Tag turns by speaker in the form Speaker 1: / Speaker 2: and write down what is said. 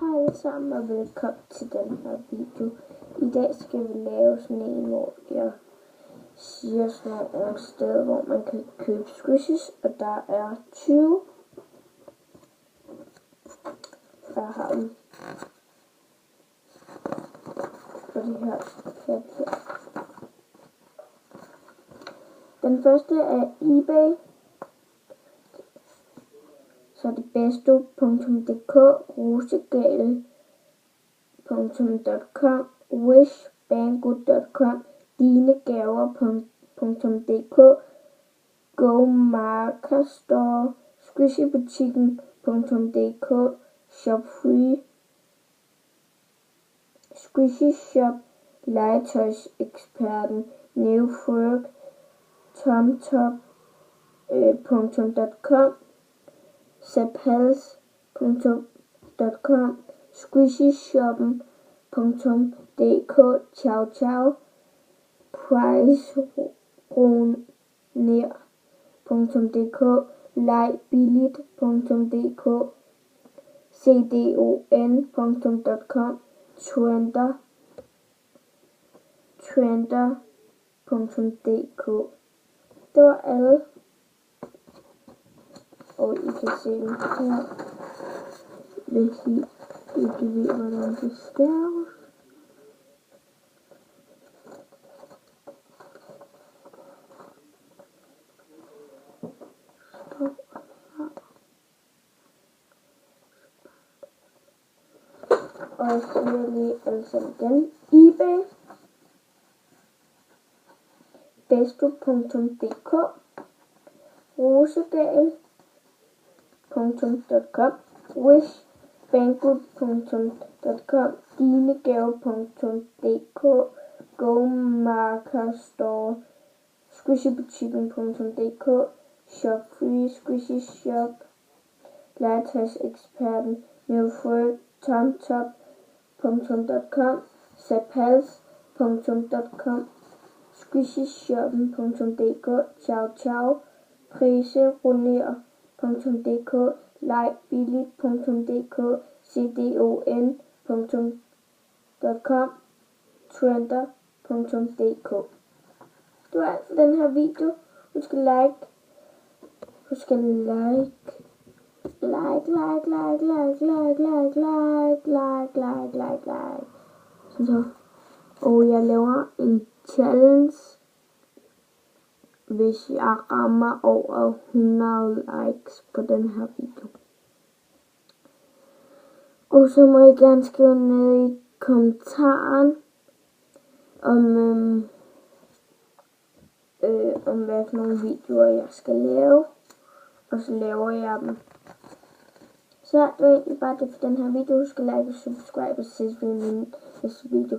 Speaker 1: Hej alle sammen og velkommen til den her video. I dag skal vi lave sådan en, hvor jeg siger sådan nogle steder, hvor man kan købe squishes, og der er 20. Jeg har dem på det her papir. Den første er eBay. Så er det besto.dk, rosegale.com, wishbango.com, dinegaver.dk, GoMarkerStore, squishybutikken.dk, ShopFree, Squishy Shop, legetøjseksperten, Neoferg, TomTop.com, Zapals.com, squishyshoppen.dk, Ciao Ciao, priceruner.dk, legbilligt.dk, cdon.com, trender.dk. Det var alle. Og I kan se dem her, hvis I ikke ved, hvordan det staves. Og jeg siger lige alle sammen igen. eBay, besto.dk, rosegale.com, wishbango.com, dinegaver.dk, GoMarkerStore, squishybutikken.dk, ShopFree, Squishy Shop, legetøjseksperten, Neoferg, TomTop.com, Zapals.com, squishyshoppen.dk, Ciao Ciao, priceruner.dk, legbilligt.dk, cdon.com, trender.dk. Det var alt for den her video. Husk at like. Sådan så. Og jeg laver en challenge, hvis jeg rammer over 100 likes på den her video. Og så må I gerne skrive ned i kommentaren om hvad for nogle videoer jeg skal lave. Og så laver jeg dem. Så det var egentlig bare det for den her video. Husk at like og subscribe, og ses vi i min næste video.